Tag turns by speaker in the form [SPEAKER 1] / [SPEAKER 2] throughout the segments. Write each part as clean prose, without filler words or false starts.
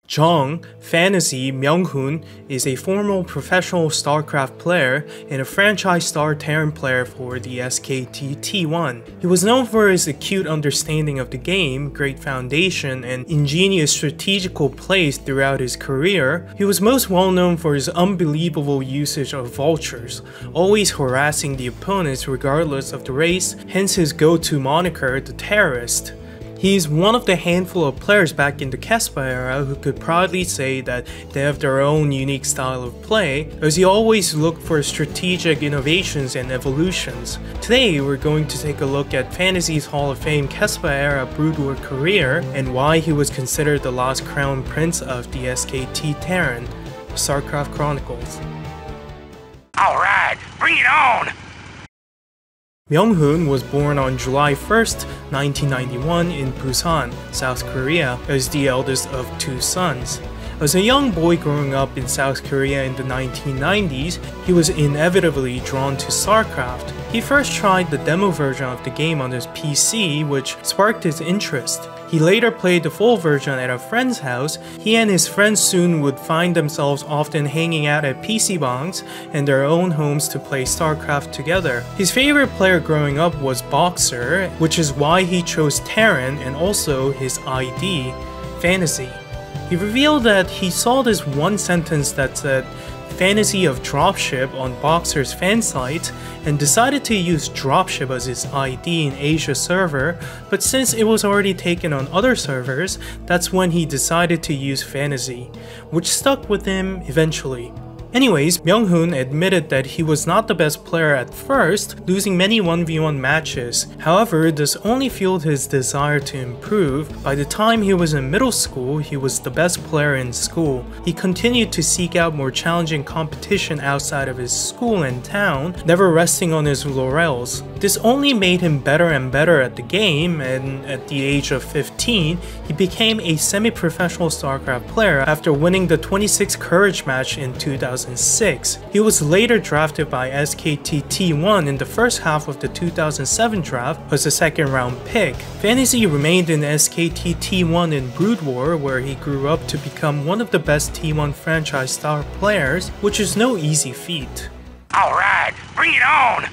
[SPEAKER 1] Jung, FanTaSy Myung-hoon, is a former professional Starcraft player and a franchise star Terran player for the SKT T1. He was known for his acute understanding of the game, great foundation, and ingenious strategical plays throughout his career. He was most well known for his unbelievable usage of vultures, always harassing the opponents regardless of the race, hence his go-to moniker, the Terrorist. He's one of the handful of players back in the Caspa era who could proudly say that they have their own unique style of play, as he always looked for strategic innovations and evolutions. Today, we're going to take a look at FanTaSy's Hall of Fame Caspa era Brood War career and why he was considered the last crown prince of the SKT Terran, Starcraft Chronicles.
[SPEAKER 2] Alright, bring it on!
[SPEAKER 1] Myung-hoon was born on July 1st, 1991 in Busan, South Korea, as the eldest of two sons. As a young boy growing up in South Korea in the 1990s, he was inevitably drawn to Starcraft. He first tried the demo version of the game on his PC, which sparked his interest. He later played the full version at a friend's house. He and his friends soon would find themselves often hanging out at PC bangs and their own homes to play Starcraft together. His favorite player growing up was Boxer, which is why he chose Terran and also his ID, FanTaSy. He revealed that he saw this one sentence that said, "FanTaSy of Dropship" on Boxer's fan site and decided to use Dropship as his ID in Asia server, but since it was already taken on other servers, that's when he decided to use FanTaSy, which stuck with him eventually. Anyways, Myung-hoon admitted that he was not the best player at first, losing many 1v1 matches. However, this only fueled his desire to improve. By the time he was in middle school, he was the best player in school. He continued to seek out more challenging competition outside of his school and town, never resting on his laurels. This only made him better and better at the game, and at the age of 15, he became a semi-professional Starcraft player after winning the 26 Courage match in 2006. He was later drafted by SKT T1 in the first half of the 2007 draft as a second round pick. FanTaSy remained in SKT T1 in Brood War, where he grew up to become one of the best T1 franchise star players, which is no easy feat.
[SPEAKER 2] Alright, bring it on!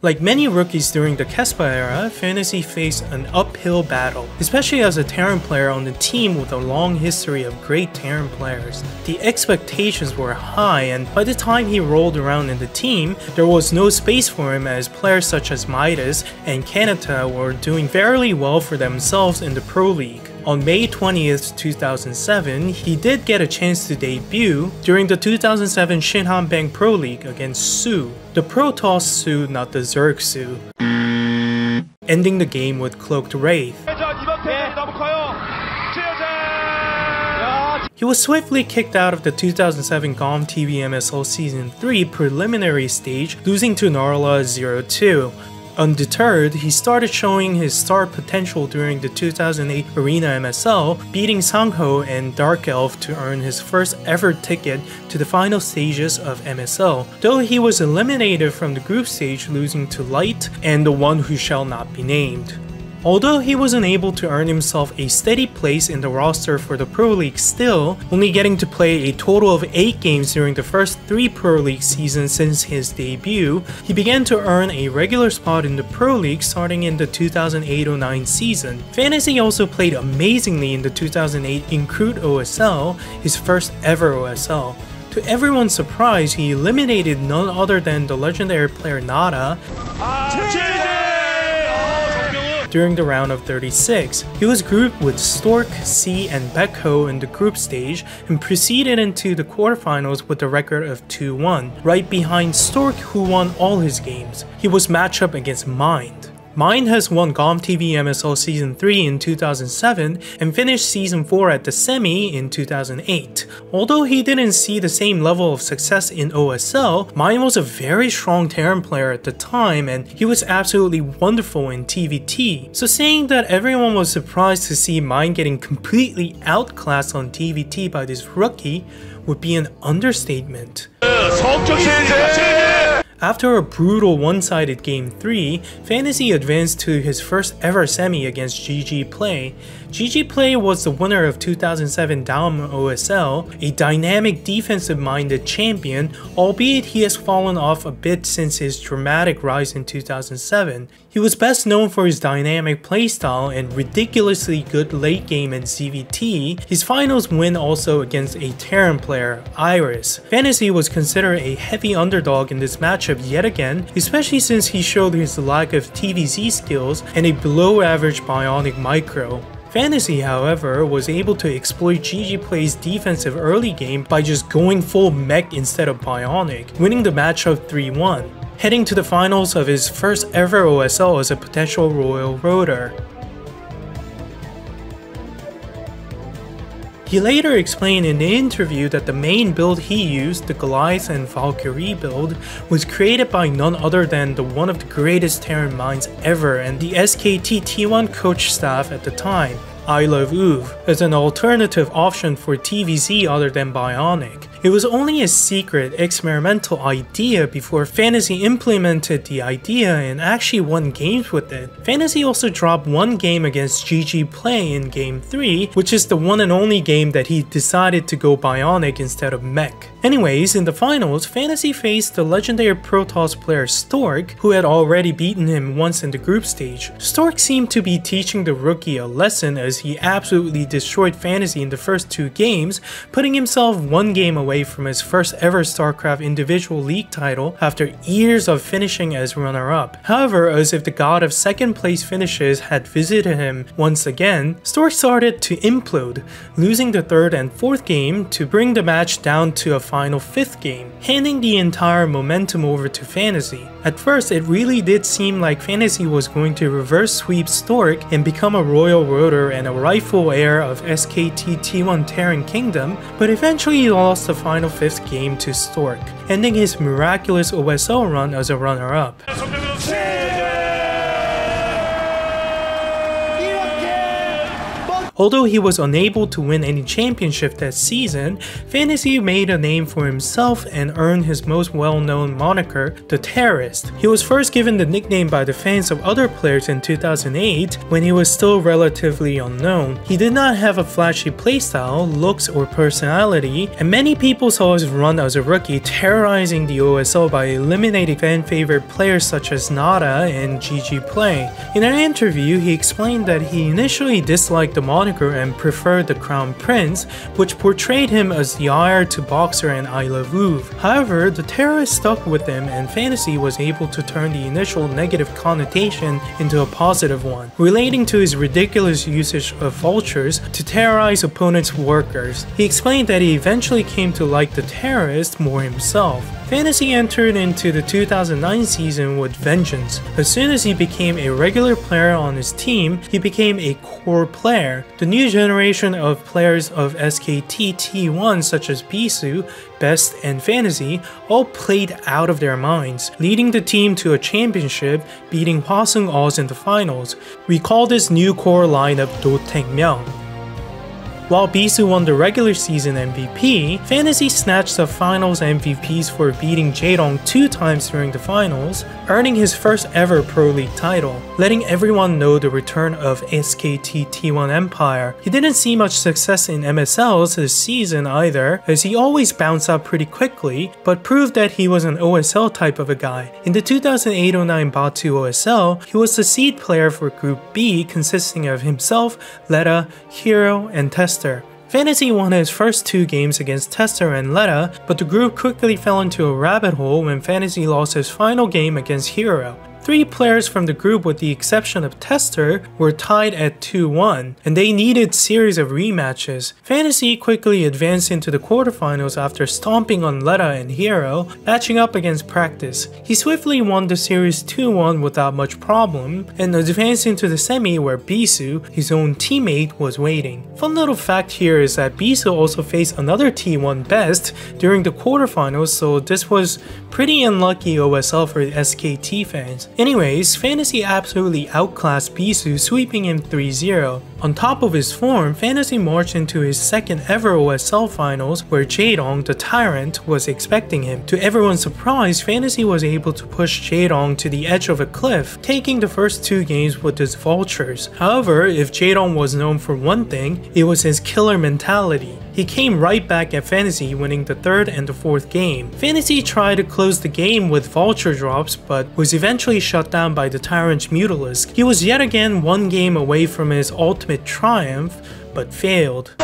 [SPEAKER 1] Like many rookies during the Caspa era, FanTaSy faced an uphill battle, especially as a Terran player on the team with a long history of great Terran players. The expectations were high, and by the time he rolled around in the team, there was no space for him as players such as Midas and Kanata were doing fairly well for themselves in the Pro League. On May 20th, 2007, he did get a chance to debut during the 2007 Shinhan Bank Pro League against Su, the Protoss Su, not the Zerg Su, ending the game with Cloaked Wraith. He was swiftly kicked out of the 2007 GOM TV MSL Season 3 preliminary stage, losing to Narla 0-2. Undeterred, he started showing his star potential during the 2008 Arena MSL, beating Sangho and Dark Elf to earn his first ever ticket to the final stages of MSL, though he was eliminated from the group stage, losing to Light and the one who shall not be named. Although he wasn't able to earn himself a steady place in the roster for the Pro League still, only getting to play a total of 8 games during the first 3 Pro League seasons since his debut, he began to earn a regular spot in the Pro League starting in the 2008-09 season. FanTaSy also played amazingly in the 2008 Incrude OSL, his first ever OSL. To everyone's surprise, he eliminated none other than the legendary player Nada during the round of 36. He was grouped with Stork, C, and Beko in the group stage and proceeded into the quarterfinals with a record of 2-1, right behind Stork, who won all his games. He was matched up against Mind. Mind has won GOM TV MSL Season 3 in 2007 and finished Season 4 at the semi in 2008. Although he didn't see the same level of success in OSL, Mind was a very strong Terran player at the time and he was absolutely wonderful in TVT. So saying that everyone was surprised to see Mind getting completely outclassed on TVT by this rookie would be an understatement. After a brutal one-sided Game 3, FanTaSy advanced to his first ever semi against GG Play. GG Play was the winner of 2007 Daum OSL, a dynamic defensive-minded champion, albeit he has fallen off a bit since his dramatic rise in 2007. He was best known for his dynamic playstyle and ridiculously good late game in CVT. His finals win also against a Terran player, Iris. FanTaSy was considered a heavy underdog in this matchup yet again, especially since he showed his lack of TVZ skills and a below average bionic micro. FanTaSy, however, was able to exploit GG Play's defensive early game by just going full mech instead of bionic, winning the matchup 3-1, heading to the finals of his first ever OSL as a potential Royal Roader. He later explained in the interview that the main build he used, the Goliath and Valkyrie build, was created by none other than one of the greatest Terran minds ever and the SKT T1 coach staff at the time, I Love Uv, as an alternative option for TVZ other than Bionic. It was only a secret, experimental idea before FanTaSy implemented the idea and actually won games with it. FanTaSy also dropped one game against GG Play in Game 3, which is the one and only game that he decided to go Bionic instead of Mech. Anyways, in the finals, FanTaSy faced the legendary Protoss player Stork, who had already beaten him once in the group stage. Stork seemed to be teaching the rookie a lesson as he absolutely destroyed FanTaSy in the first two games, putting himself one game away from his first ever Starcraft individual league title after years of finishing as runner-up. However, as if the god of second place finishes had visited him once again, Stork started to implode, losing the third and fourth game to bring the match down to a final fifth game, handing the entire momentum over to FanTaSy. At first, it really did seem like FanTaSy was going to reverse sweep Stork and become a Royal Roader and a rightful heir of SKT T1 Terran Kingdom, but eventually he lost the final fifth game to Stork, ending his miraculous OSL run as a runner-up. Although he was unable to win any championship that season, FanTaSy made a name for himself and earned his most well-known moniker, the Terrorist. He was first given the nickname by the fans of other players in 2008 when he was still relatively unknown. He did not have a flashy playstyle, looks, or personality, and many people saw his run as a rookie terrorizing the OSL by eliminating fan-favorite players such as Nada and GG Play. In an interview, he explained that he initially disliked the moniker and preferred the Crown Prince, which portrayed him as the heir to Boxer and I Love Uv. However, the Terrorist stuck with him and FanTaSy was able to turn the initial negative connotation into a positive one, relating to his ridiculous usage of vultures to terrorize opponents' workers. He explained that he eventually came to like the Terrorist more himself. FanTaSy entered into the 2009 season with vengeance. As soon as he became a regular player on his team, he became a core player. The new generation of players of SKT T1 such as Bisu, Best, and FanTaSy all played out of their minds, leading the team to a championship, beating Hwasung Oz in the finals. We call this new core lineup Do Taekmyeong. While Bisu won the regular season MVP, FanTaSy snatched the finals MVPs for beating Jaedong 2 times during the finals, earning his first ever Pro League title, letting everyone know the return of SKT T1 Empire. He didn't see much success in MSLs this season either, as he always bounced out pretty quickly, but proved that he was an OSL type of a guy. In the 2008-09 Batu OSL, he was the seed player for Group B, consisting of himself, Letta, Hero, and Tester. FanTaSy won his first 2 games against Tester and Letta, but the group quickly fell into a rabbit hole when FanTaSy lost his final game against Hero. 3 players from the group with the exception of Tester were tied at 2-1, and they needed series of rematches. FanTaSy quickly advanced into the quarterfinals after stomping on Letta and Hero, matching up against Practice. He swiftly won the series 2-1 without much problem, and advanced into the semi where Bisu, his own teammate, was waiting. Fun little fact here is that Bisu also faced another T1 Best during the quarterfinals, so this was pretty unlucky OSL for the SKT fans. Anyways, FanTaSy absolutely outclassed Bisu, sweeping him 3-0. On top of his form, FanTaSy marched into his second ever OSL finals where Jaedong, the Tyrant, was expecting him. To everyone's surprise, FanTaSy was able to push Jaedong to the edge of a cliff, taking the first 2 games with his vultures. However, if Jaedong was known for one thing, it was his killer mentality. He came right back at FanTaSy, winning the 3rd and the 4th game. FanTaSy tried to close the game with vulture drops, but was eventually shut down by the Tyrant's Mutalisk. He was yet again 1 game away from his ultimate triumph, but failed.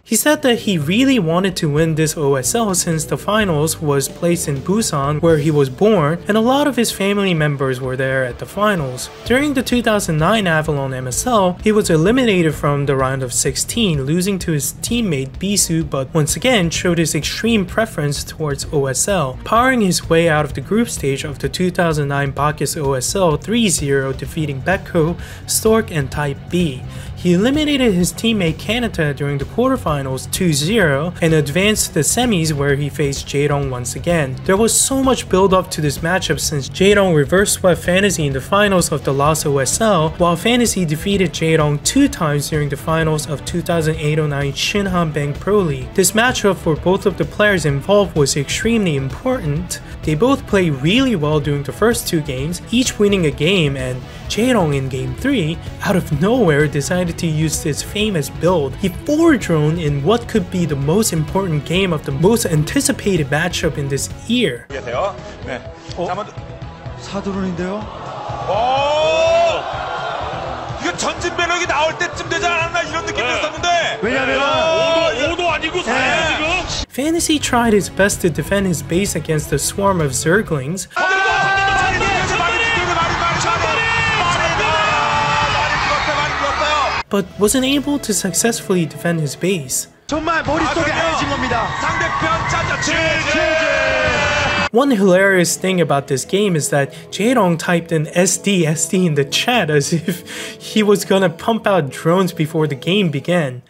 [SPEAKER 1] He said that he really wanted to win this OSL since the finals was placed in Busan, where he was born, and a lot of his family members were there at the finals. During the 2009 Avalon MSL, he was eliminated from the round of 16, losing to his teammate Bisu, but once again showed his extreme preference towards OSL, powering his way out of the group stage of the 2009 Bacchus OSL 3-0, defeating Becco, Stork, and Type B. He eliminated his teammate Kanata during the quarterfinals 2-0 and advanced to the semis where he faced Jaedong once again. There was so much build up to this matchup since Jaedong reverse swept FanTaSy in the finals of the last OSL, while FanTaSy defeated Jaedong 2 times during the finals of 2008-09 Shinhan Bank Pro League. This matchup for both of the players involved was extremely important. They both played really well during the first 2 games, each winning a game, and Jaedong in game 3, out of nowhere, decided to use his famous build. He 4-droned in what could be the most important game of the most anticipated matchup in this year.
[SPEAKER 3] 네. 사드론인데요? 이거 전진 배럭이 나올 때쯤 되지 않았나 이런 느낌이었었는데. 왜냐면 5도 아니고 4야 지금.
[SPEAKER 1] FanTaSy tried his best to defend his base against the swarm of Zerglings. But wasn't able to successfully defend his base.
[SPEAKER 3] 정말 머릿속에 하얘진 겁니다. 상대편
[SPEAKER 1] One hilarious thing about this game is that Jaedong typed in SD in the chat as if he was gonna pump out drones before the game began.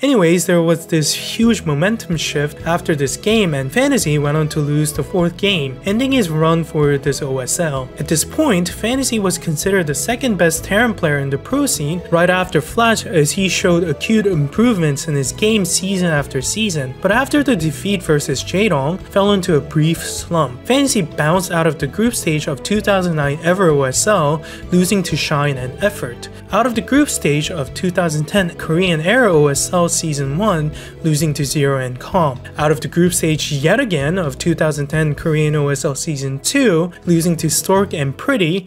[SPEAKER 1] Anyways, there was this huge momentum shift after this game, and FanTaSy went on to lose the 4th game, ending his run for this OSL. At this point, FanTaSy was considered the 2nd best Terran player in the pro scene, right after Flash, as he showed acute improvements in his game season after season. But after the defeat versus Jaedong, fell into a brief slump. FanTaSy bounced out of the group stage of 2009 Ever OSL, losing to Shine and Effort. Out of the group stage of 2010 Korean Era OSL Season 1, losing to Zero and Calm. Out of the group stage yet again of 2010 Korean OSL Season 2, losing to Stork and Pretty.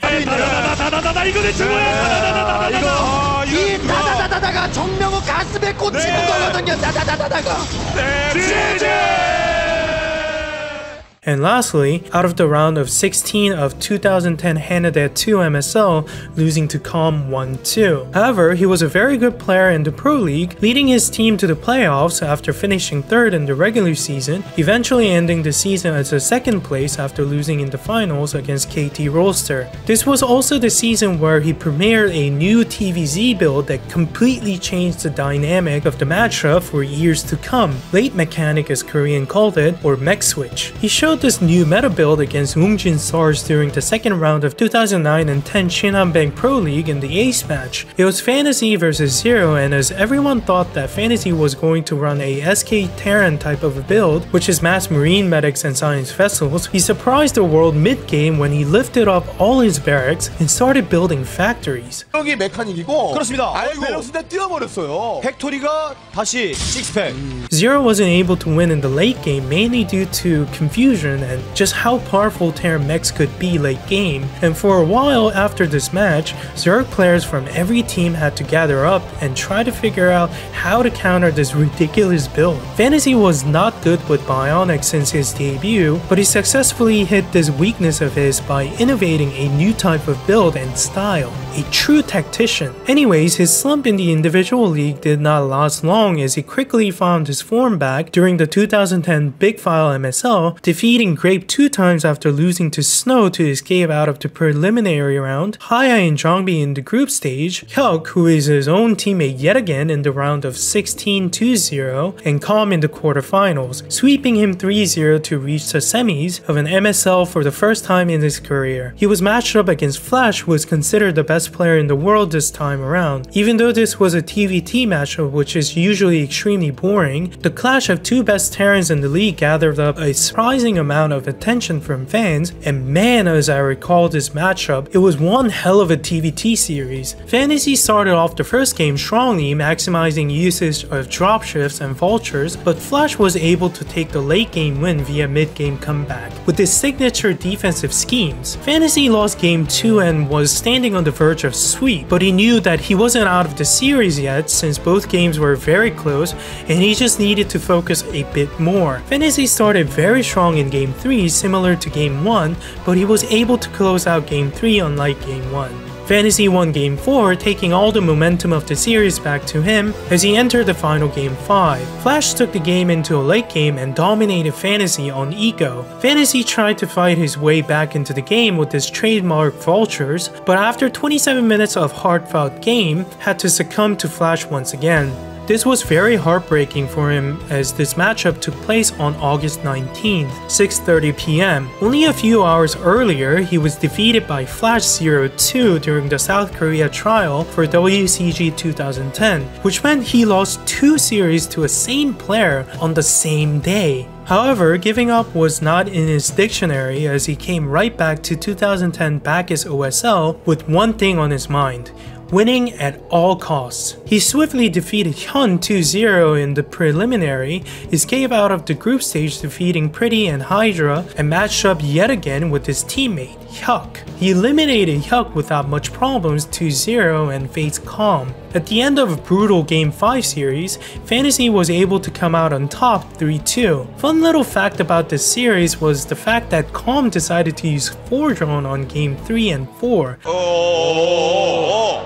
[SPEAKER 1] And lastly, out of the round of 16 of 2010 Haneda 2 MSL, losing to Calm 1-2. However, he was a very good player in the Pro League, leading his team to the playoffs after finishing 3rd in the regular season, eventually ending the season as a 2nd place after losing in the finals against KT Rolster. This was also the season where he premiered a new TVZ build that completely changed the dynamic of the matchup for years to come. Late Mechanic, as Korean called it, or Mech Switch. He showed this new meta build against Woongjin Stars during the 2nd round of 2009 and 10 Shinhan Bank Pro League in the Ace match. It was FanTaSy versus Zero, and as everyone thought that FanTaSy was going to run a SK Terran type of a build, which is mass marine medics and science vessels, he surprised the world mid-game when he lifted up all his barracks and started building factories.
[SPEAKER 4] 여기 메카닉이고
[SPEAKER 3] 그렇습니다.
[SPEAKER 4] 밸런스인데 뛰어버렸어요. 팩토리가 다시 6팩.
[SPEAKER 1] Zero wasn't able to win in the late game mainly due to confusion and just how powerful Terran mechs could be late game, and for a while after this match, Zerg players from every team had to gather up and try to figure out how to counter this ridiculous build. FanTaSy was not good with Bionic since his debut, but he successfully hit this weakness of his by innovating a new type of build and style. A true tactician. Anyways, his slump in the individual league did not last long as he quickly found his form back during the 2010 Big File MSL, defeating defeating Grape 2 times after losing to Snow to escape out of the preliminary round, Haya and Jongbi in the group stage, Hyuk, who is his own teammate yet again in the round of 16-2-0, and Calm in the quarterfinals, sweeping him 3-0 to reach the semis of an MSL for the first time in his career. He was matched up against Flash, who was considered the best player in the world this time around. Even though this was a TVT matchup, which is usually extremely boring, the clash of two best Terrans in the league gathered up a surprising amount of attention from fans, and man, as I recall this matchup, it was one hell of a TVT series. FanTaSy started off the first game strongly, maximizing usage of dropshifts and vultures, but Flash was able to take the late game win via mid-game comeback. With his signature defensive schemes, FanTaSy lost game 2 and was standing on the verge of sweep, but he knew that he wasn't out of the series yet since both games were very close and he just needed to focus a bit more. FanTaSy started very strong in game 3, similar to game 1, but he was able to close out game 3 unlike game 1. FanTaSy won game 4, taking all the momentum of the series back to him as he entered the final game 5. Flash took the game into a late game and dominated FanTaSy on Eco. FanTaSy tried to fight his way back into the game with his trademark vultures, but after 27 minutes of hard-fought game, had to succumb to Flash once again. This was very heartbreaking for him as this matchup took place on August 19th, 6:30 p.m. Only a few hours earlier, he was defeated by Flash 0-2 during the South Korea trial for WCG 2010, which meant he lost 2 series to a same player on the same day. However, giving up was not in his dictionary as he came right back to 2010 Bacchus OSL with one thing on his mind: winning at all costs. He swiftly defeated Hyun 2-0 in the preliminary, escaped out of the group stage defeating Pretty and Hydra, and matched up yet again with his teammate, Hyuk. He eliminated Hyuk without much problems 2-0 and faced Calm. At the end of a brutal Game 5 series, FanTaSy was able to come out on top 3-2. Fun little fact about this series was the fact that Calm decided to use 4-drone on Game 3 and 4.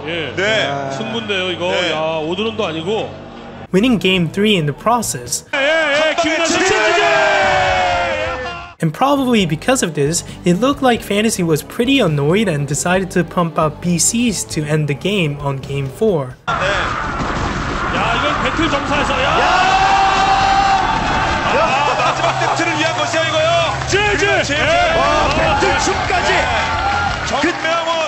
[SPEAKER 3] 예. 네. 승부인데요, 이거. 네. 야, 오드론도 아니고.
[SPEAKER 1] Winning Game 3 in the process. And probably because of this, it looked like FanTaSy was pretty annoyed and decided to pump out BCs to end the game on Game 4.
[SPEAKER 3] 네. 야, 이건 배틀 정사에서 마지막 배틀을 위한 것이야, 이거요. 제제. 배틀 춤까지. 정명훈.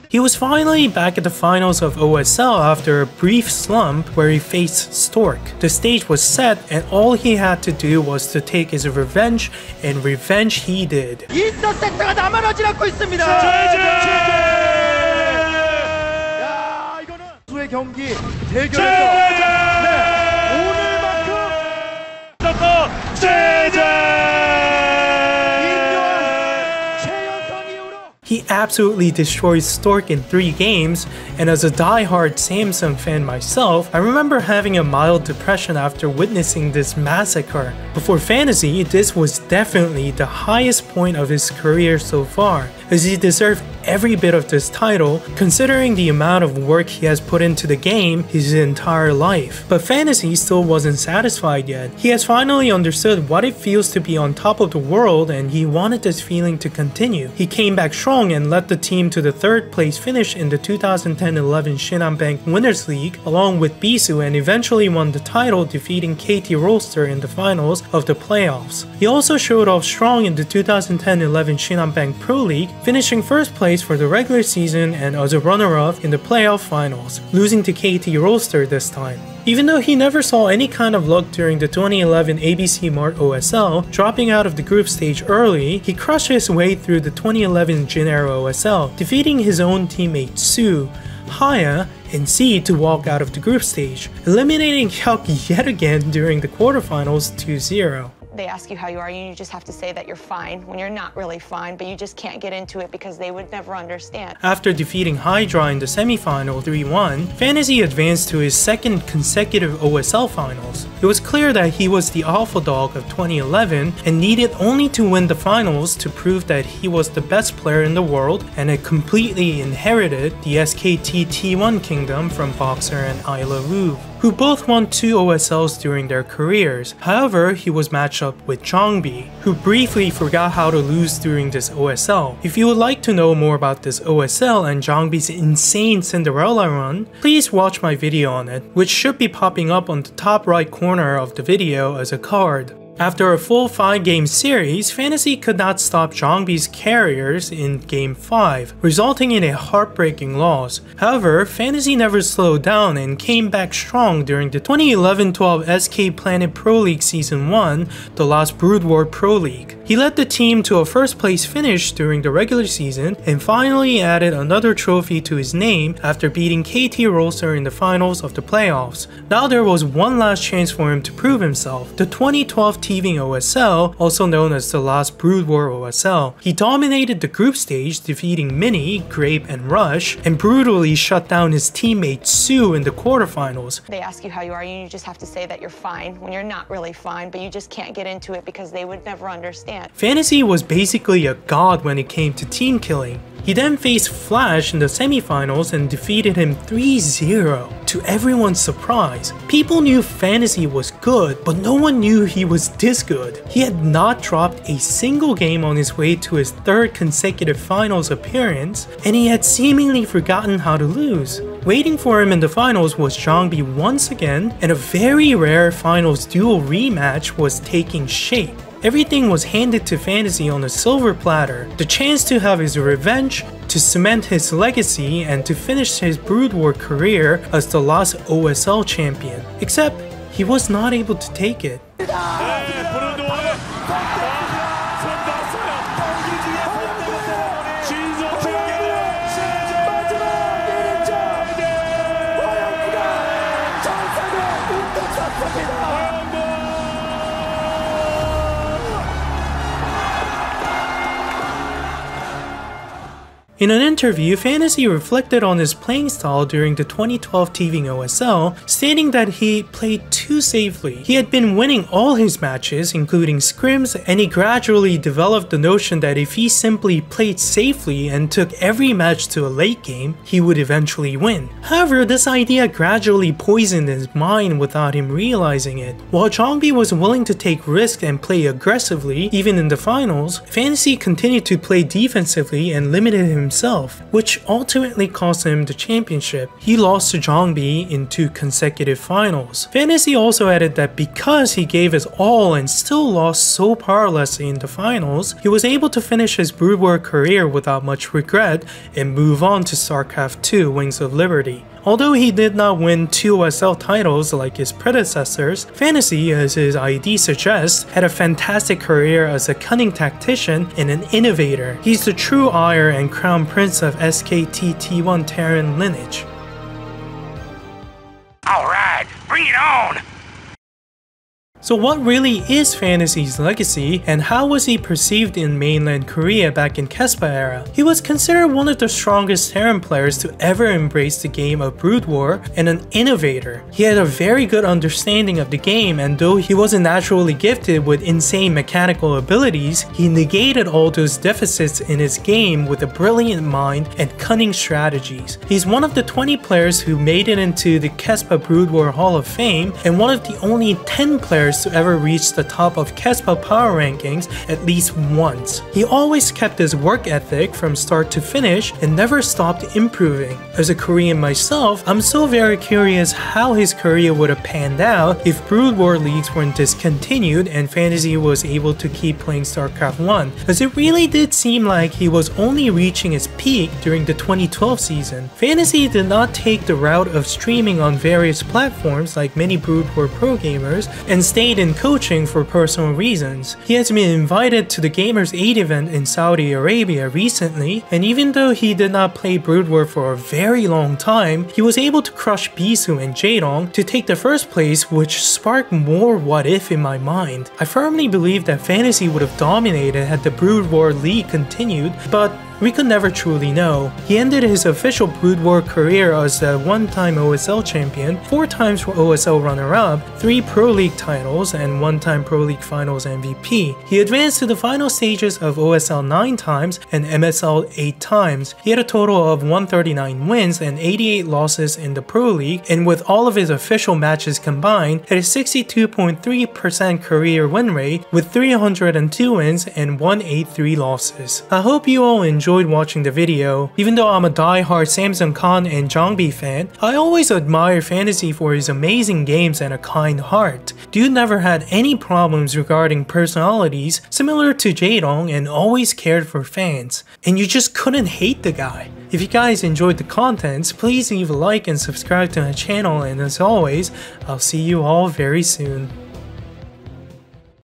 [SPEAKER 1] He was finally back at the finals of OSL after a brief slump where he faced Stork. The stage was set and all he had to do was to take his revenge, and revenge he did.
[SPEAKER 4] 인터셉트가 나만하지 않고 있습니다. 야, 이거는 수의 경기 대결에서 오늘만큼 He absolutely destroyed Stork in 3 games, and as a die-hard Samsung fan myself, I remember having a mild depression after witnessing this massacre. But for FanTaSy, this was definitely the highest point of his career so far, as he deserved every bit of this title, considering the amount of work he has put into the game his entire life. But FanTaSy still wasn't satisfied yet. He has finally understood what it feels to be on top of the world, and he wanted this feeling to continue. He came back strong and led the team to the 3rd place finish in the 2010-11 Shinhan Bank Winners League along with Bisu, and eventually won the title, defeating KT Rolster in the finals of the playoffs. He also showed off strong in the 2010-11 Shinhan Bank Pro League, finishing 1st place for the regular season and as a runner-up in the playoff finals, losing to KT Rolster this time. Even though he never saw any kind of luck during the 2011 ABC Mart OSL, dropping out of the group stage early, he crushed his way through the 2011 Jin Era OSL, defeating his own teammate Su, Haya, and C to walk out of the group stage, eliminating Hyuk yet again during the quarterfinals 2-0.
[SPEAKER 5] They ask you how you are, and you just have to say that you're fine when you're not really fine, but you just can't get into it because they would never understand.
[SPEAKER 1] After defeating Hydra in the semifinal 3-1, FanTaSy advanced to his 2nd consecutive OSL finals. It was clear that he was the alpha dog of 2011 and needed only to win the finals to prove that he was the best player in the world and had completely inherited the SKT T1 kingdom from Boxer and Isla Rouge.
[SPEAKER 4] who both won 2 OSLs during their careers. However, he was matched up with Jongbi, who briefly forgot how to lose during this OSL. If you would like to know more about this OSL and Jongbi's insane Cinderella run, please watch my video on it, which should be popping up on the top right corner of the video as a card. After a full 5-game series, FanTaSy could not stop Jongbi's carriers in Game 5, resulting in a heartbreaking loss. However, FanTaSy never slowed down and came back strong during the 2011-12 SK Planet Pro League Season 1, the Last Brood War Pro League. He led the team to a first place finish during the regular season and finally added another trophy to his name after beating KT Rolster in the finals of the playoffs. Now there was one last chance for him to prove himself, the 2012 Teeving OSL, also known as the Last Brood War OSL. He dominated the group stage, defeating Mini, Grape, and Rush, and brutally shut down his teammate Sue in the quarterfinals.
[SPEAKER 5] They ask you how you are, and you just have to say that you're fine when you're not really fine, but you just can't get into it because they would never understand.
[SPEAKER 4] FanTaSy was basically a god when it came to team killing. He then faced Flash in the semifinals and defeated him 3-0. To everyone's surprise, people knew FanTaSy was good, but no one knew he was this good. He had not dropped a single game on his way to his 3rd consecutive finals appearance, and he had seemingly forgotten how to lose. Waiting for him in the finals was Jongbi once again, and a very rare finals duel rematch was taking shape. Everything was handed to FanTaSy on a silver platter, the chance to have his revenge, to cement his legacy, and to finish his Brood War career as the last OSL champion. Except, he was not able to take it. In an interview, FanTaSy reflected on his playing style during the 2012 Teeving OSL, stating that he played too safely. He had been winning all his matches, including scrims, and he gradually developed the notion that if he simply played safely and took every match to a late game, he would eventually win. However, this idea gradually poisoned his mind without him realizing it. While Jongbi was willing to take risks and play aggressively, even in the finals, FanTaSy continued to play defensively and limited himself, which ultimately cost him the championship. He lost to Jongbi in 2 consecutive finals. FanTaSy also added that because he gave his all and still lost so powerlessly in the finals, he was able to finish his Brood War career without much regret and move on to Starcraft 2 Wings of Liberty. Although he did not win 2 OSL titles like his predecessors, FanTaSy, as his ID suggests, had a fantastic career as a cunning tactician and an innovator. He's the true heir and crown prince of SKT T1 Terran lineage.
[SPEAKER 2] Alright, bring it on!
[SPEAKER 4] So what really is FanTaSy's legacy, and how was he perceived in mainland Korea back in KESPA era? He was considered one of the strongest Terran players to ever embrace the game of Brood War and an innovator. He had a very good understanding of the game, and though he wasn't naturally gifted with insane mechanical abilities, he negated all those deficits in his game with a brilliant mind and cunning strategies. He's one of the 20 players who made it into the KESPA Brood War Hall of Fame, and one of the only 10 players to ever reach the top of KESPA power rankings at least once. He always kept his work ethic from start to finish and never stopped improving. As a Korean myself, I'm so very curious how his career would have panned out if Brood War leagues weren't discontinued and FanTaSy was able to keep playing Starcraft 1, as it really did seem like he was only reaching his peak during the 2012 season. FanTaSy did not take the route of streaming on various platforms like many Brood War pro gamers and stayed in coaching for personal reasons. He has been invited to the Gamers 8 event in Saudi Arabia recently, and even though he did not play Brood War for a very long time, he was able to crush Bisu and Jaedong to take the first place, which sparked more what if in my mind. I firmly believe that FanTaSy would have dominated had the Brood War League continued, but we could never truly know. He ended his official Brood War career as a one-time OSL champion, 4 times OSL runner-up, 3 Pro League titles, and 1-time Pro League Finals MVP. He advanced to the final stages of OSL 9 times and MSL 8 times. He had a total of 139 wins and 88 losses in the Pro League, and with all of his official matches combined, had a 62.3% career win rate with 302 wins and 183 losses. I hope you all enjoyed watching the video. Even though I'm a die-hard Samsung Khan and Jongbi fan, I always admire FanTaSy for his amazing games and a kind heart. Dude never had any problems regarding personalities, similar to Jaedong, and always cared for fans. And you just couldn't hate the guy. If you guys enjoyed the content, please leave a like and subscribe to my channel, and as always, I'll see you all very soon.